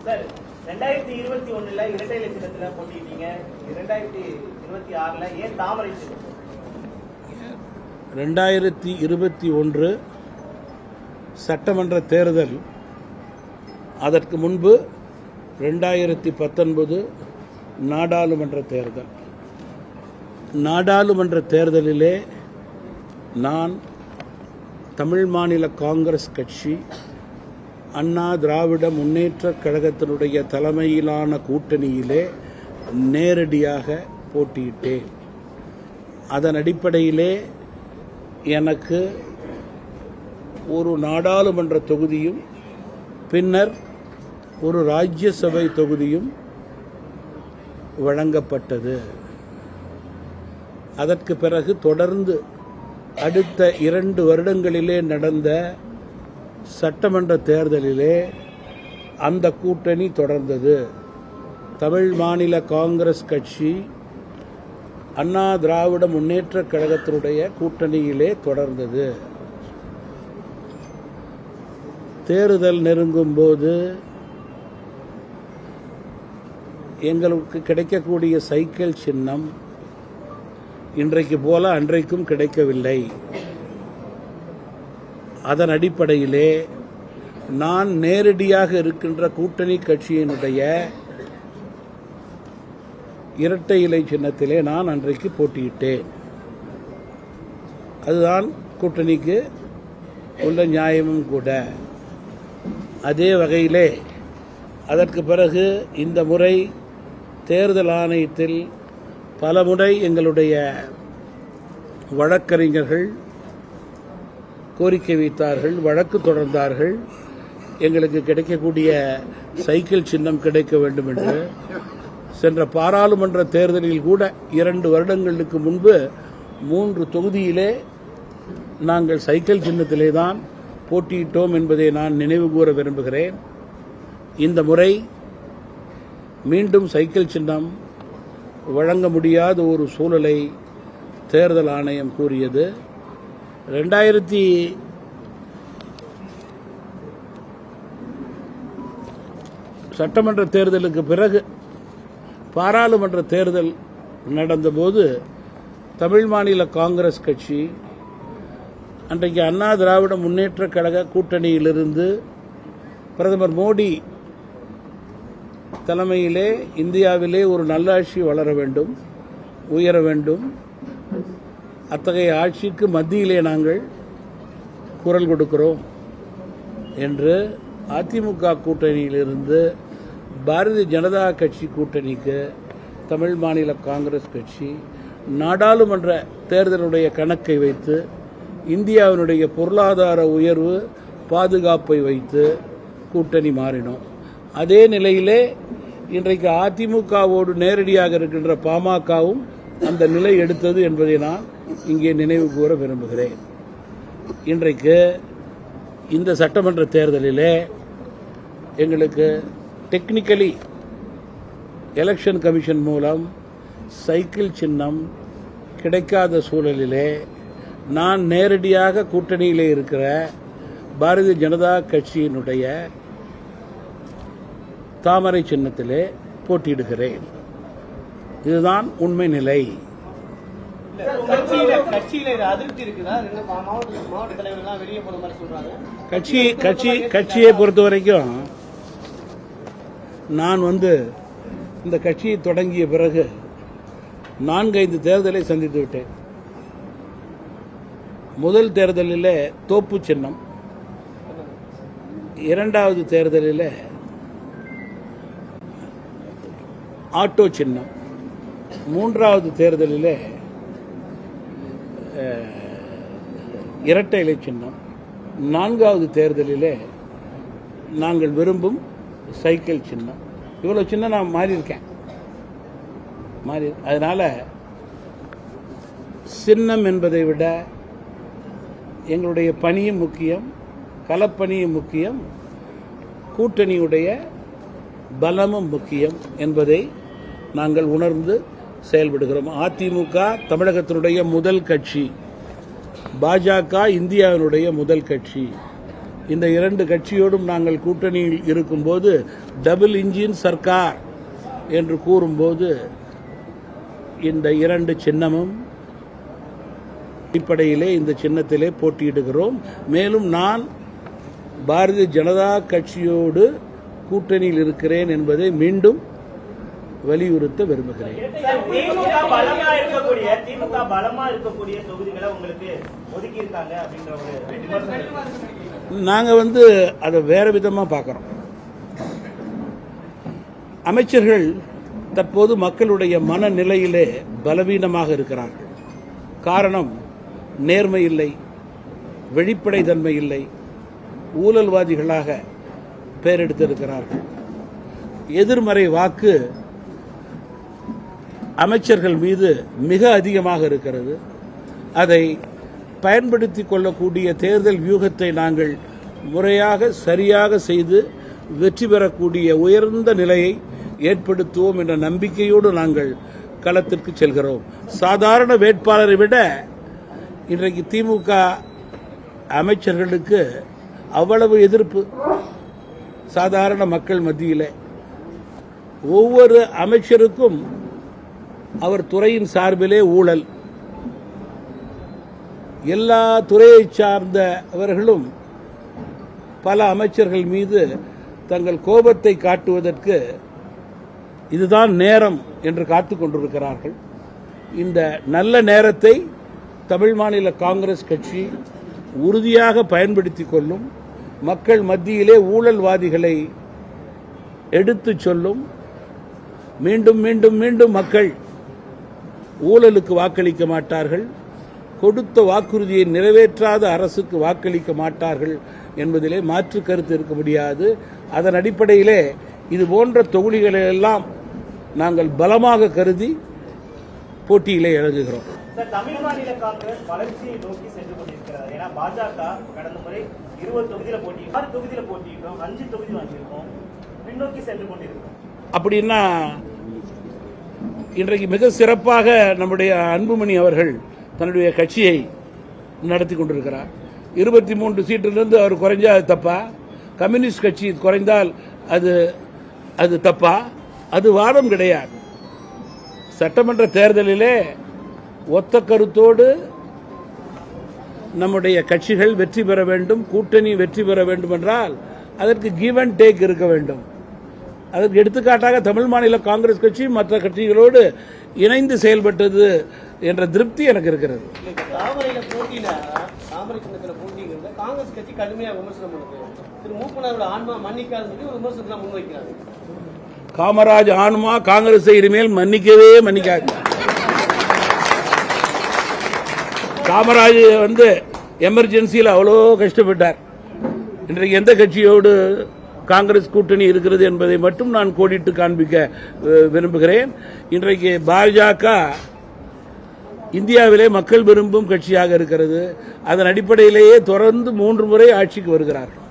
Sir 2021 இரட்டை இலை சின்னத்துல போட்டிட்டீங்க, 2026 ஏன் தாமரை சின்னம்? 2021 சட்டமன்ற தேர்தல், அதற்கு முன்பு 2019 நாடாளுமன்ற தேர்தல். நாடாளுமன்ற தேர்தலிலே நான் தமிழ் மாநில காங்கிரஸ் கட்சி, அண்ணா திராவிட முன்னேற்றக் கழகத்தினுடைய தலைமையிலான கூட்டணியிலே நேரடியாக போட்டியிட்டேன். அதன் அடிப்படையிலே எனக்கு ஒரு நாடாளுமன்ற தொகுதியும் பின்னர் ஒரு ராஜ்யசபை தொகுதியும் வழங்கப்பட்டது. அதற்கு பிறகு தொடர்ந்து அடுத்த 2 வருடங்களிலே நடந்த சட்டமன்ற தேர்தலிலே அந்த கூட்டணி தொடர்ந்தது. தமிழ் மாநில காங்கிரஸ் கட்சி அண்ணா திராவிட முன்னேற்றக் கழகத்தினுடைய கூட்டணியிலே தொடர்ந்தது. தேர்தல் நெருங்கும் போது எங்களுக்கு கிடைக்கக்கூடிய சைக்கிள் சின்னம் இன்றைக்கு போல அன்றைக்கும் கிடைக்கவில்லை. அதன் அடிப்படையிலே நான் நேரடியாக இருக்கின்ற கூட்டணி கட்சியினுடைய இரட்டை இலை சின்னத்திலே நான் அன்றைக்கு போட்டியிட்டேன். அதுதான் கூட்டணிக்கு உள்ள நியாயமும் கூட. அதே வகையிலே அதற்கு பிறகு இந்த முறை தேர்தல் ஆணையத்தில் பல முறை எங்களுடைய வழக்கறிஞர்கள் கோரிக்கை வைத்தார்கள், வழக்கு தொடர்ந்தார்கள். எங்களுக்கு கிடைக்கக்கூடிய சைக்கிள் சின்னம் கிடைக்க வேண்டும் என்று. சென்ற பாராளுமன்ற தேர்தலில் கூட 2 வருடங்களுக்கு முன்பு 3 தொகுதியிலே நாங்கள் சைக்கிள் சின்னத்திலே தான் போட்டியிட்டோம் என்பதை நான் நினைவு கூற விரும்புகிறேன். இந்த முறை மீண்டும் சைக்கிள் சின்னம் வழங்க முடியாத ஒரு சூழலை தேர்தல் ஆணையம் கூறியது. 2000 சட்டமன்ற தேர்தலுக்கு பிறகு பாராளுமன்ற தேர்தல் நடந்தபோது தமிழ் மாநில காங்கிரஸ் கட்சி அன்றைக்கு அண்ணா திராவிட முன்னேற்றக் கழக கூட்டணியிலிருந்து பிரதமர் மோடி தலைமையிலே இந்தியாவிலே ஒரு நல்லாட்சி வளர வேண்டும், உயர வேண்டும், அத்தகைய ஆட்சிக்கு மத்தியிலே நாங்கள் குரல் கொடுக்கிறோம் என்று அதிமுக கூட்டணியிலிருந்து பாரதிய ஜனதா கட்சி கூட்டணிக்கு தமிழ் மாநில காங்கிரஸ் கட்சி நாடாளுமன்ற தேர்தலுடைய கணக்கை வைத்து இந்தியாவினுடைய பொருளாதார உயர்வு பாதுகாப்பை வைத்து கூட்டணி மாறினோம். அதே நிலையிலே இன்றைக்கு அதிமுகவோடு நேரடியாக இருக்கின்ற பாமகவும் அந்த நிலை எடுத்தது என்பதை நான் இங்கே நினைவு கூற விரும்புகிறேன். இன்றைக்கு இந்த சட்டமன்ற தேர்தலிலே எங்களுக்கு டெக்னிக்கலி எலெக்ஷன் கமிஷன் மூலம் சைக்கிள் சின்னம் கிடைக்காத சூழலிலே நான் நேரடியாக கூட்டணியிலே இருக்கிற பாரதிய ஜனதா கட்சியினுடைய தாமரை சின்னத்திலே போட்டியிடுகிறேன். இதுதான் உண்மை நிலை. கட்சியை பொறுத்த வரைக்கும் நான் இந்த கட்சியை தொடங்கிய பிறகு 4-5 தேர்தலை சந்தித்து விட்டேன். முதல் தேர்தலில் தோப்பு சின்னம், 2வது தேர்தலில் ஆட்டோ சின்னம், 3வது தேர்தலில் இரட்டை இலை சின்னம், 4வது தேர்தலில் நாங்கள் விரும்பும் சைக்கிள் சின்னம். இவ்வளவு சின்னம் நான் மாறியிருக்கேன். அதனால சின்னம் என்பதை விட எங்களுடைய பணியும் முக்கியம், களப்பணியும் முக்கியம், கூட்டணியுடைய பலமும் முக்கியம் என்பதை நாங்கள் உணர்ந்து செயல்படுகிறோம். அதிமுக தமிழகத்தினுடைய முதல் கட்சி, பாஜக இந்தியாவினுடைய முதல் கட்சி. இந்த இரண்டு கட்சியோடும் நாங்கள் கூட்டணியில் இருக்கும்போது டபுள் இன்ஜின் சர்க்கார் என்று கூறும்போது இந்த இரண்டு சின்னமும் அடிப்படையிலே இந்த சின்னத்திலே போட்டியிடுகிறோம். மேலும் நான் பாரதிய ஜனதா கட்சியோடு கூட்டணியில் இருக்கிறேன் என்பதை மீண்டும் வலியுறுத்த விரும்புகிறேன். திமுக பலமா இருக்கக்கூடிய தொகுதிகளை உங்களுக்கு ஒதுக்கி இருக்காங்க அப்படின்ற ஒரு விமர்சனம். நாங்க அதை வேற விதமா பார்க்கிறோம். அமைச்சர்கள் தற்போது மக்களுடைய மனநிலையிலே பலவீனமாக இருக்கிறார்கள். காரணம், நேர்மை இல்லை, வெளிப்படை தன்மை இல்லை, ஊழல்வாதிகளாக பெயரெடுத்திருக்கிறார்கள். எதிர்மறை வாக்கு அமைச்சர்கள் மீது மிக அதிகமாக இருக்கிறது. அதை பயன்படுத்திக் கொள்ளக்கூடிய தேர்தல் வியூகத்தை நாங்கள் முறையாக சரியாக செய்து வெற்றி பெறக்கூடிய உயர்ந்த நிலையை ஏற்படுத்துவோம் என்ற நம்பிக்கையோடு நாங்கள் களத்திற்கு செல்கிறோம். சாதாரண வேட்பாளரை விட இன்றைக்கு திமுக அமைச்சர்களுக்கு அவ்வளவு எதிர்ப்பு சாதாரண மக்கள் மத்தியிலே. ஒவ்வொரு அமைச்சருக்கும் அவர் துறையின் சார்பிலே ஊழல். எல்லா துறையை சார்ந்தவர்களும் பல அமைச்சர்கள் மீது தங்கள் கோபத்தை காட்டுவதற்கு இதுதான் நேரம் என்று காத்துக் கொண்டிருக்கிறார்கள். இந்த நல்ல நேரத்தை தமிழ் மாநில காங்கிரஸ் கட்சி உறுதியாக பயன்படுத்திக் கொள்ளும். மக்கள் மத்தியிலே ஊழல்வாதிகளை எடுத்துச் சொல்லும். மீண்டும் மீண்டும் மீண்டும் மக்கள் ஊழலுக்கு வாக்களிக்க மாட்டார்கள், கொடுத்த வாக்குறுதியை நிறைவேற்றாத அரசுக்கு வாக்களிக்க மாட்டார்கள் என்பதிலே மாற்று கருத்து இருக்க முடியாது. அதன் அடிப்படையிலே இது போன்ற தொகுதிகளை எல்லாம் நாங்கள் பலமாக கருதி போட்டியிலே இறங்குகிறோம். தமிழ் மாநில காங்கிரஸ் வளர்ச்சியை நோக்கி சென்று கொண்டிருக்கிறது. ஏன்னா பாஜக கடந்த முறை 20 தொகுதியில போட்டியிட்டோம், 6 தொகுதியில போட்டியிட்டோம், 5 தொகுதி வாங்கியிருக்கோம், பின்னோக்கி சென்று கொண்டிருக்கிறோம். அப்படின்னா இன்றைக்கு மிக சிறப்பாக நம்முடைய அன்புமணி அவர்கள் தன்னுடைய கட்சியை நடத்தி கொண்டிருக்கிறார். 23 சீட்டிலிருந்து அவர் குறைஞ்சா அது தப்பா? கம்யூனிஸ்ட் கட்சி குறைந்தால் அது தப்பா? அது வாதம் கிடையாது. சட்டமன்ற தேர்தலிலே ஒத்த கருத்தோடு நம்முடைய கட்சிகள் வெற்றி பெற வேண்டும், கூட்டணி வெற்றி பெற வேண்டும் என்றால் அதற்கு கிவ் அண்ட் டேக் இருக்க வேண்டும். அதற்கு எடுத்துக்காட்டாக தமிழ் மாநில காங்கிரஸ் கட்சி மற்ற கட்சிகளோடு இணைந்து செயல்பட்டது என்ற திருப்தி எனக்கு இருக்கிறது. காங்கிரஸ் கட்சி கடுமையாக விமர்சனம் பண்ணுது. திரு மூப்பனாரோட ஆன்மா மன்னிக்காது சொல்லி ஒரு விமர்சனத்தை முன்வைக்கிறாங்க. காமராஜ் ஆன்மா காங்கிரஸை இனிமேல் மன்னிக்கவே மன்னிக்காது. காமராஜ் எமர்ஜென்சியில் அவ்வளோ கஷ்டப்பட்டார். இன்றைக்கு எந்த கட்சியோடு காங்கிரஸ் கூட்டணி இருக்கிறது என்பதை மட்டும் நான் கோடிட்டு காண்பிக்க விரும்புகிறேன். இன்றைக்கு பாஜக இந்தியாவிலே மக்கள் விரும்பும் கட்சியாக இருக்கிறது. அதன் அடிப்படையிலேயே தொடர்ந்து 3 முறை ஆட்சிக்கு வருகிறார்கள்.